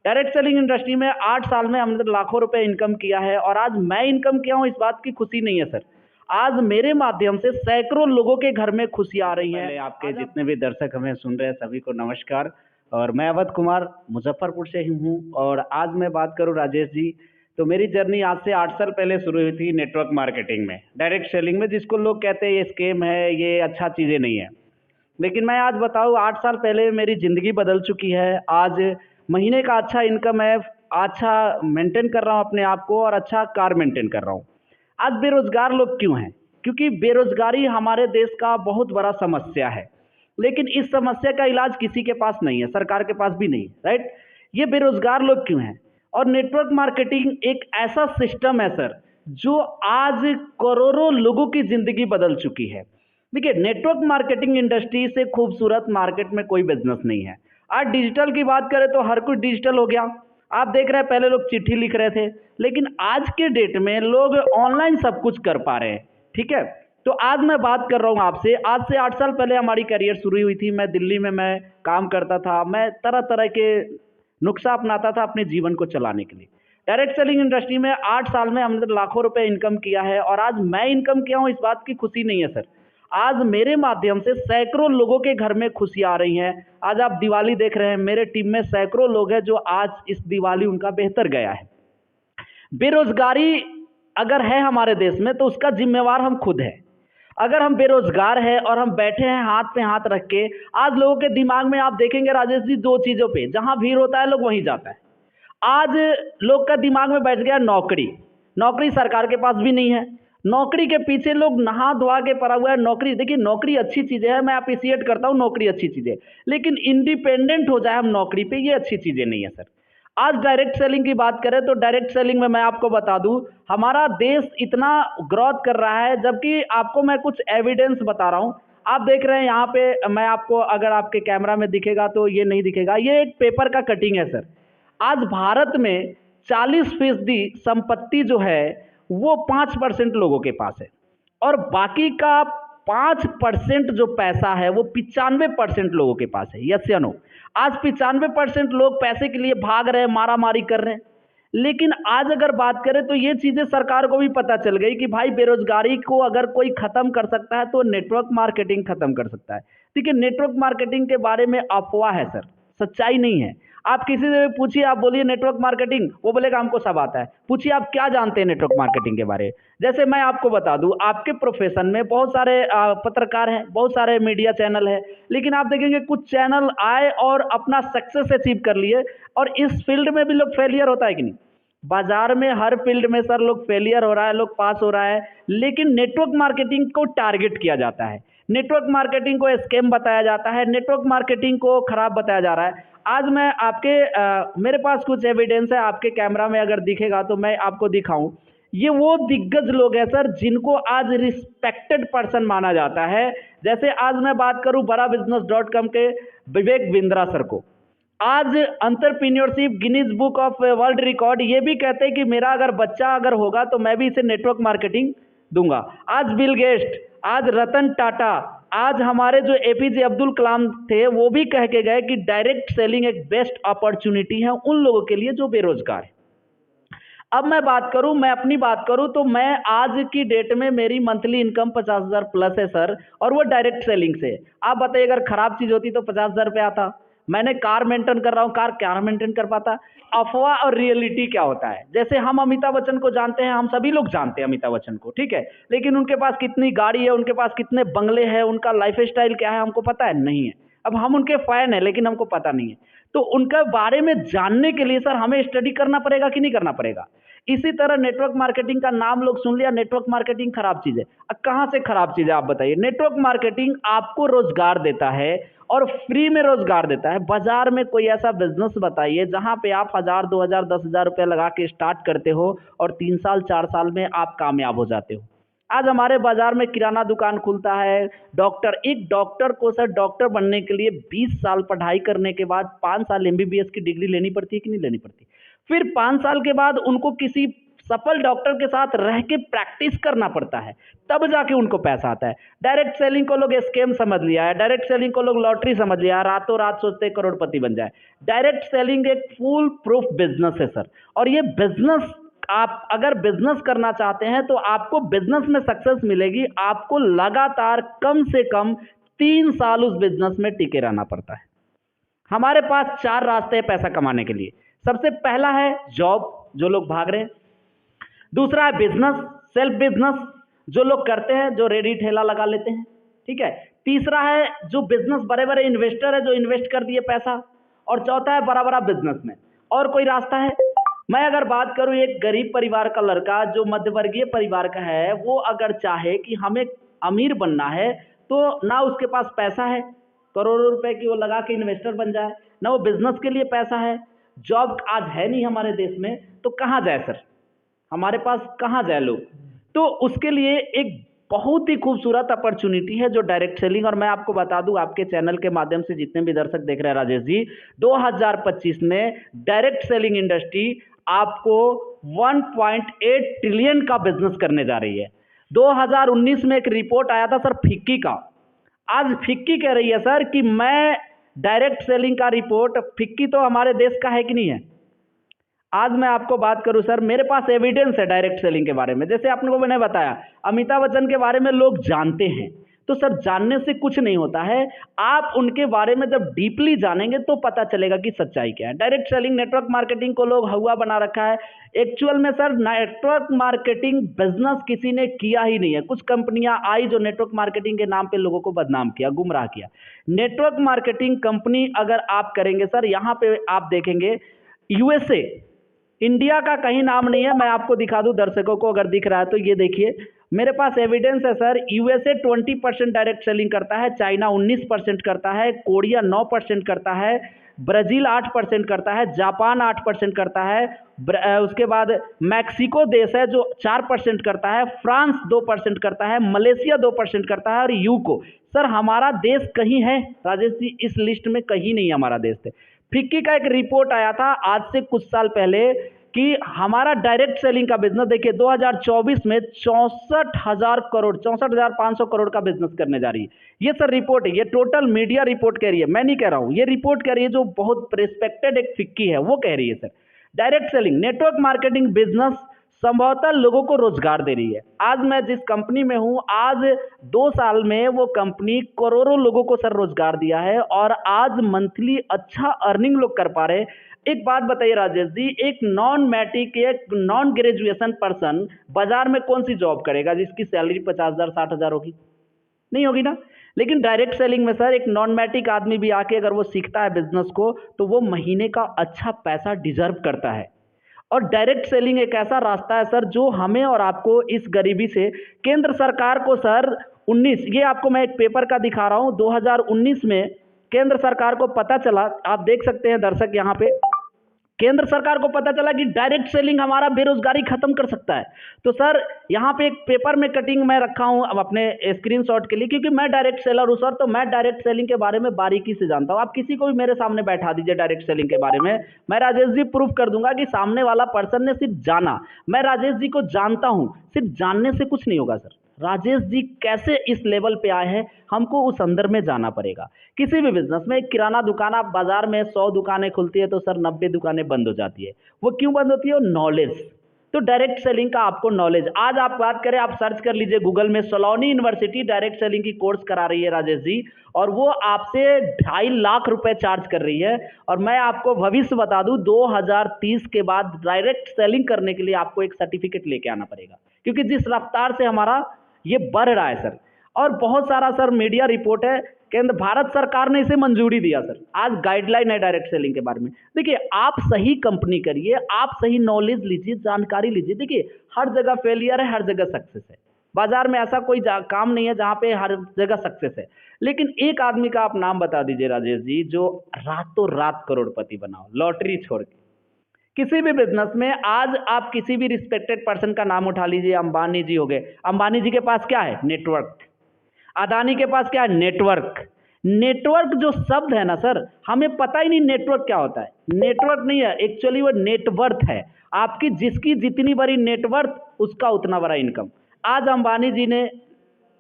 Direct selling industry में 8 साल में हमने तो लाखों रुपए इनकम किया है और आज मैं इनकम किया हूँ इस बात की खुशी नहीं है सर। आज मेरे माध्यम से सैकड़ों लोगों के घर में खुशी आ रही है। पहले आपके जितने भी दर्शक हमें सुन रहे हैं सभी को नमस्कार। और मैं अवध कुमार मुजफ्फरपुर से ही हूँ। और आज मैं बात करूँ राजेश जी, तो मेरी जर्नी आज से 8 साल पहले शुरू हुई थी नेटवर्क मार्केटिंग में, डायरेक्ट सेलिंग में, जिसको लोग कहते हैं ये स्कैम है, ये अच्छा चीज़ें नहीं है। लेकिन मैं आज बताऊँ 8 साल पहले मेरी ज़िंदगी बदल चुकी है। आज महीने का अच्छा इनकम है, अच्छा मेंटेन कर रहा हूँ अपने आप को और अच्छा कार मेंटेन कर रहा हूँ। आज बेरोज़गार लोग क्यों हैं? क्योंकि बेरोज़गारी हमारे देश का बहुत बड़ा समस्या है। लेकिन इस समस्या का इलाज किसी के पास नहीं है, सरकार के पास भी नहीं, राइट? ये बेरोज़गार लोग क्यों हैं? और नेटवर्क मार्केटिंग एक ऐसा सिस्टम है सर, जो आज करोड़ों लोगों की ज़िंदगी बदल चुकी है। देखिए, नेटवर्क मार्केटिंग इंडस्ट्री से खूबसूरत मार्केट में कोई बिजनेस नहीं है। आज डिजिटल की बात करें तो हर कुछ डिजिटल हो गया। आप देख रहे हैं पहले लोग चिट्ठी लिख रहे थे, लेकिन आज के डेट में लोग ऑनलाइन सब कुछ कर पा रहे हैं। ठीक है, तो आज मैं बात कर रहा हूँ आपसे। आज से 8 साल पहले हमारी करियर शुरू हुई थी। मैं दिल्ली में काम करता था। मैं तरह तरह के नुस्खा अपनाता था अपने जीवन को चलाने के लिए। डायरेक्ट सेलिंग इंडस्ट्री में 8 साल में हमने लाखों रुपए इनकम किया है और आज मैं इनकम किया हूँ इस बात की खुशी नहीं है सर। आज मेरे माध्यम से सैकड़ों लोगों के घर में खुशी आ रही है। आज आप दिवाली देख रहे हैं, मेरे टीम में सैकड़ों लोग हैं जो आज इस दिवाली उनका बेहतर गया है। बेरोजगारी अगर है हमारे देश में तो उसका जिम्मेवार हम खुद हैं। अगर हम बेरोजगार हैं और हम बैठे हैं हाथ पे हाथ रख के, आज लोगों के दिमाग में आप देखेंगे राजेश जी, दो चीजों पे जहां भीड़ होता है लोग वहीं जाता है। आज लोग का दिमाग में बैठ गया नौकरी। नौकरी सरकार के पास भी नहीं है। नौकरी के पीछे लोग नहा धोआ के पड़ा हुआ है। नौकरी, देखिए नौकरी अच्छी चीज़ है, मैं अप्रिशिएट करता हूँ, नौकरी अच्छी चीज़ है, लेकिन इंडिपेंडेंट हो जाए हम नौकरी पे, ये अच्छी चीज़ें नहीं है सर। आज डायरेक्ट सेलिंग की बात करें तो डायरेक्ट सेलिंग में मैं आपको बता दूं, हमारा देश इतना ग्रोथ कर रहा है, जबकि आपको मैं कुछ एविडेंस बता रहा हूं। आप देख रहे हैं यहाँ पे, मैं आपको अगर आपके कैमरा में दिखेगा तो ये नहीं दिखेगा, ये एक पेपर का कटिंग है सर। आज भारत में 40% संपत्ति जो है वो 5% लोगों के पास है और बाकी का 5% जो पैसा है वो 95% लोगों के पास है। यस या नो? आज 95% लोग पैसे के लिए भाग रहे हैं, मारा मारी कर रहे हैं। लेकिन आज अगर बात करें तो ये चीजें सरकार को भी पता चल गई कि भाई बेरोजगारी को अगर कोई खत्म कर सकता है तो नेटवर्क मार्केटिंग खत्म कर सकता है। देखिए, नेटवर्क मार्केटिंग के बारे में अफवाह है सर, सच्चाई नहीं है। आप किसी से भी पूछिए, आप बोलिए नेटवर्क मार्केटिंग, वो बोलेगा हमको सब आता है। पूछिए आप क्या जानते हैं नेटवर्क मार्केटिंग के बारे में। जैसे मैं आपको बता दूं, आपके प्रोफेशन में बहुत सारे पत्रकार हैं, बहुत सारे मीडिया चैनल है, लेकिन आप देखेंगे कुछ चैनल आए और अपना सक्सेस अचीव कर लिए और इस फील्ड में भी लोग फेलियर होता है कि नहीं? बाजार में हर फील्ड में सर लोग फेलियर हो रहा है, लोग पास हो रहा है, लेकिन नेटवर्क मार्केटिंग को टारगेट किया जाता है, नेटवर्क मार्केटिंग को स्कैम बताया जाता है, नेटवर्क मार्केटिंग को खराब बताया जा रहा है। आज मैं आपके मेरे पास कुछ एविडेंस है, आपके कैमरा में अगर दिखेगा तो मैं आपको दिखाऊं। ये वो दिग्गज लोग हैं सर जिनको आज रिस्पेक्टेड पर्सन माना जाता है। जैसे आज मैं बात करूं बड़ा बिजनेस.com के विवेक बिंद्रा सर को, आज entrepreneurship Guinness book of world record ये भी कहते हैं कि मेरा अगर बच्चा अगर होगा तो मैं भी इसे नेटवर्क मार्केटिंग दूंगा। आज बिल गेट्स, आज रतन टाटा, आज हमारे जो एपीजे अब्दुल कलाम थे वो भी कह के गए कि डायरेक्ट सेलिंग एक बेस्ट अपॉर्चुनिटी है उन लोगों के लिए जो बेरोजगार है। अब मैं बात करूं, मैं अपनी बात करूं तो मैं आज की डेट में मेरी मंथली इनकम 50,000 प्लस है सर, और वो डायरेक्ट सेलिंग से। आप बताइए अगर खराब चीज होती तो 50,000 रुपये आता। मैंने कार मेंटेन कर रहा हूं, कार क्या मेंटेन कर पाता? अफवाह और रियलिटी क्या होता है? जैसे हम अमिताभ बच्चन को जानते हैं, हम सभी लोग जानते हैं अमिताभ बच्चन को, ठीक है, लेकिन उनके पास कितनी गाड़ी है, उनके पास कितने बंगले हैं, उनका लाइफ स्टाइल क्या है हमको पता है? नहीं है। अब हम उनके फैन हैं लेकिन हमको पता नहीं है। तो उनके बारे में जानने के लिए सर हमें स्टडी करना पड़ेगा कि नहीं करना पड़ेगा? इसी तरह नेटवर्क मार्केटिंग का नाम लोग सुन लिया, नेटवर्क मार्केटिंग खराब चीज है। अब कहां से खराब चीज है आप बताइए? नेटवर्क मार्केटिंग आपको रोजगार देता है और फ्री में रोजगार देता है। बाजार में कोई ऐसा बिजनेस बताइए जहां पे आप 1,000 2,000 10,000 रुपए लगा के स्टार्ट करते हो और 3 साल 4 साल में आप कामयाब हो जाते हो। आज हमारे बाजार में किराना दुकान खुलता है, डॉक्टर, एक डॉक्टर को सर डॉक्टर बनने के लिए 20 साल पढ़ाई करने के बाद 5 साल एमबीबीएस की डिग्री लेनी पड़ती है कि नहीं लेनी पड़ती? फिर 5 साल के बाद उनको किसी सफल डॉक्टर के साथ रह के प्रैक्टिस करना पड़ता है, तब जाके उनको पैसा आता है। डायरेक्ट सेलिंग को लोग स्कैम समझ लिया है, डायरेक्ट सेलिंग को लोग लॉटरी समझ लिया है, रातों रात सोचते हैं करोड़पति बन जाए। डायरेक्ट सेलिंग एक फुल प्रूफ बिजनेस है सर, और ये बिजनेस आप अगर बिजनेस करना चाहते हैं तो आपको बिजनेस में सक्सेस मिलेगी, आपको लगातार कम से कम 3 साल उस बिजनेस में टिके रहना पड़ता है। हमारे पास 4 रास्ते हैं पैसा कमाने के लिए। सबसे पहला है जॉब, जो लोग भाग रहे हैं। दूसरा है बिजनेस, सेल्फ बिजनेस, जो लोग करते हैं, जो रेडी ठेला लगा लेते हैं, ठीक है। तीसरा है जो बिजनेस, बड़े बड़े इन्वेस्टर है जो इन्वेस्ट कर दिए पैसा। और चौथा है बड़ा बड़ा बिजनेस में। और कोई रास्ता है? मैं अगर बात करूं, एक गरीब परिवार का लड़का जो मध्यवर्गीय परिवार का है, वो अगर चाहे कि हमें अमीर बनना है, तो ना उसके पास पैसा है करोड़ों रुपए की वो लगा के इन्वेस्टर बन जाए, ना वो बिजनेस के लिए पैसा है, जॉब आज है नहीं हमारे देश में, तो कहाँ जाए सर, हमारे पास कहाँ जाए लोग? तो उसके लिए एक बहुत ही खूबसूरत अपॉर्चुनिटी है जो डायरेक्ट सेलिंग। और मैं आपको बता दूं, आपके चैनल के माध्यम से जितने भी दर्शक देख रहे हैं राजेश जी, 2025 में डायरेक्ट सेलिंग इंडस्ट्री आपको 1.8 ट्रिलियन का बिजनेस करने जा रही है। 2019 में एक रिपोर्ट आया था सर फिक्की का, आज फिक्की कह रही है सर कि मैं डायरेक्ट सेलिंग का रिपोर्ट, फिक्की तो हमारे देश का है कि नहीं है? आज मैं आपको बात करूं सर, मेरे पास एविडेंस है डायरेक्ट सेलिंग के बारे में। जैसे आपने को मैंने बताया, अमिताभ बच्चन के बारे में लोग जानते हैं, तो सर जानने से कुछ नहीं होता है, आप उनके बारे में जब डीपली जानेंगे तो पता चलेगा कि सच्चाई क्या है। डायरेक्ट सेलिंग, नेटवर्क मार्केटिंग को लोग हवा बना रखा है। एक्चुअल में सर नेटवर्क मार्केटिंग बिजनेस किसी ने किया ही नहीं है। कुछ कंपनियां आई जो नेटवर्क मार्केटिंग के नाम पे लोगों को बदनाम किया, गुमराह किया। नेटवर्क मार्केटिंग कंपनी अगर आप करेंगे सर, यहाँ पे आप देखेंगे यूएसए, इंडिया का कहीं नाम नहीं है। मैं आपको दिखा दूं दर्शकों को, अगर दिख रहा है तो ये देखिए, मेरे पास एविडेंस है सर। यूएसए 20% डायरेक्ट सेलिंग करता है, चाइना 19% करता है, कोरिया 9% करता है, ब्राजील 8% करता है, जापान 8% करता है, उसके बाद मैक्सिको देश है जो 4% करता है, फ्रांस 2% करता है, मलेशिया 2% करता है, और यूको। सर हमारा देश कहीं है राजेश जी? इस लिस्ट में कहीं नहीं हमारा देश थे। फिक्की का एक रिपोर्ट आया था आज से कुछ साल पहले कि हमारा डायरेक्ट सेलिंग का बिजनेस, देखिए 2024 में 64,000 करोड़, 64,500 करोड़ का बिजनेस करने जा रही है। ये सर रिपोर्ट है, ये टोटल मीडिया रिपोर्ट कह रही है, मैं नहीं कह रहा हूं, ये रिपोर्ट कह रही है जो बहुत रिस्पेक्टेड एक फिक्की है वो कह रही है sir. Direct selling, network marketing business संभवतः लोगों को रोजगार दे रही है। आज मैं जिस कंपनी में हूं, आज 2 साल में वो कंपनी करोड़ों लोगों को सर रोजगार दिया है, और आज मंथली अच्छा अर्निंग लोग कर पा रहे हैं। एक बात बताइए राजेश जी, एक नॉन मैट्रिक, एक नॉन ग्रेजुएशन पर्सन बाजार में कौन सी जॉब करेगा जिसकी सैलरी 50,000 60,000 होगी? नहीं होगी ना। लेकिन डायरेक्ट सेलिंग में सर एक नॉन मैट्रिक आदमी भी आके अगर वो सीखता है बिजनेस को, तो वो महीने का अच्छा पैसा डिजर्व करता है। और डायरेक्ट सेलिंग एक ऐसा रास्ता है सर जो हमें और आपको इस गरीबी से, केंद्र सरकार को सर 19, ये आपको मैं एक पेपर का दिखा रहा हूं, 2019 में केंद्र सरकार को पता चला, आप देख सकते हैं दर्शक यहाँ पे, केंद्र सरकार को पता चला कि डायरेक्ट सेलिंग हमारा बेरोजगारी खत्म कर सकता है। तो सर यहाँ पे एक पेपर में कटिंग मैं रखा हूँ अब अपने स्क्रीनशॉट के लिए, क्योंकि मैं डायरेक्ट सेलर हूँ सर, तो मैं डायरेक्ट सेलिंग के बारे में बारीकी से जानता हूँ। आप किसी को भी मेरे सामने बैठा दीजिए डायरेक्ट सेलिंग के बारे में, मैं राजेश जी प्रूफ कर दूंगा कि सामने वाला पर्सन ने सिर्फ जाना, मैं राजेश जी को जानता हूँ। सिर्फ जानने से कुछ नहीं होगा सर, राजेश जी कैसे इस लेवल पे आए हैं, हमको उस अंदर में जाना पड़ेगा। किसी भी बिजनेस में, एक किराना दुकान, आप बाजार में 100 दुकानें खुलती है तो सर 90 दुकानें बंद हो जाती है। वो क्यों बंद होती है? नॉलेज। तो डायरेक्ट सेलिंग का आपको नॉलेज, आज आप बात करें, आप सर्च कर लीजिए गूगल में, सलोनी यूनिवर्सिटी डायरेक्ट सेलिंग की कोर्स करा रही है राजेश जी, और वो आपसे 2.5 लाख रुपए चार्ज कर रही है। और मैं आपको भविष्य बता दूं, 2030 के बाद डायरेक्ट सेलिंग करने के लिए आपको एक सर्टिफिकेट लेके आना पड़ेगा, क्योंकि जिस रफ्तार से हमारा ये बढ़ रहा है सर। और बहुत सारा सर मीडिया रिपोर्ट है, केंद्र भारत सरकार ने इसे मंजूरी दिया सर। आज गाइडलाइन है डायरेक्ट सेलिंग के बारे में। देखिए आप सही कंपनी करिए, आप सही नॉलेज लीजिए, जानकारी लीजिए। देखिए हर जगह फेलियर है, हर जगह सक्सेस है। बाजार में ऐसा कोई काम नहीं है जहां पे हर जगह सक्सेस है। लेकिन एक आदमी का आप नाम बता दीजिए राजेश जी, जो रातों रात करोड़पति बनाओ, लॉटरी छोड़ के। किसी भी बिजनेस में आज आप किसी भी रिस्पेक्टेड पर्सन का नाम उठा लीजिए, अंबानी जी हो गए, अंबानी जी के पास क्या है? नेटवर्क। अदानी के पास क्या है? नेटवर्क। नेटवर्क जो शब्द है ना सर, हमें पता ही नहीं नेटवर्क क्या होता है। नेटवर्क नहीं है, एक्चुअली वो नेटवर्थ है। आपकी जिसकी जितनी बड़ी नेटवर्थ, उसका उतना बड़ा इनकम। आज अंबानी जी ने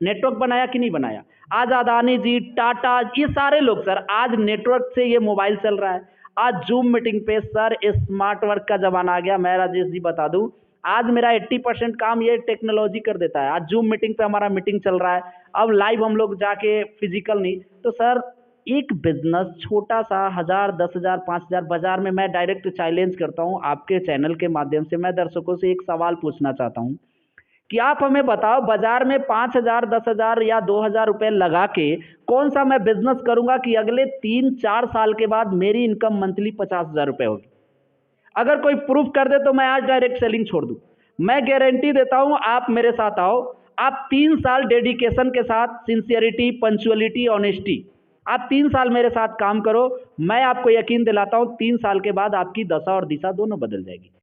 नेटवर्क बनाया कि नहीं बनाया? आज अदानी जी, टाटा, ये सारे लोग सर, आज नेटवर्क से ये मोबाइल चल रहा है। आज जूम मीटिंग पे सर स्मार्ट वर्क का जमाना आ गया। मैं राजेश जी बता दूं, आज मेरा 80% काम ये टेक्नोलॉजी कर देता है। आज जूम मीटिंग पे हमारा मीटिंग चल रहा है, अब लाइव हम लोग जाके फिजिकल नहीं। तो सर एक बिजनेस छोटा सा 1000, 10,000, 5,000 बाजार में, मैं डायरेक्ट चैलेंज करता हूं आपके चैनल के माध्यम से, मैं दर्शकों से एक सवाल पूछना चाहता हूं कि आप हमें बताओ, बाजार में 5,000, 10,000 या 2,000 रुपए लगा के कौन सा मैं बिजनेस करूंगा कि अगले 3-4 साल के बाद मेरी इनकम मंथली 50,000 रुपए होगी? अगर कोई प्रूफ कर दे तो मैं आज डायरेक्ट सेलिंग छोड़ दूं। मैं गारंटी देता हूं, आप मेरे साथ आओ, आप 3 साल डेडिकेशन के साथ, सिंसियरिटी, पंचुअलिटी, ऑनेस्टी, आप 3 साल मेरे साथ काम करो। मैं आपको यकीन दिलाता हूं 3 साल के बाद आपकी दशा और दिशा दोनों बदल जाएगी।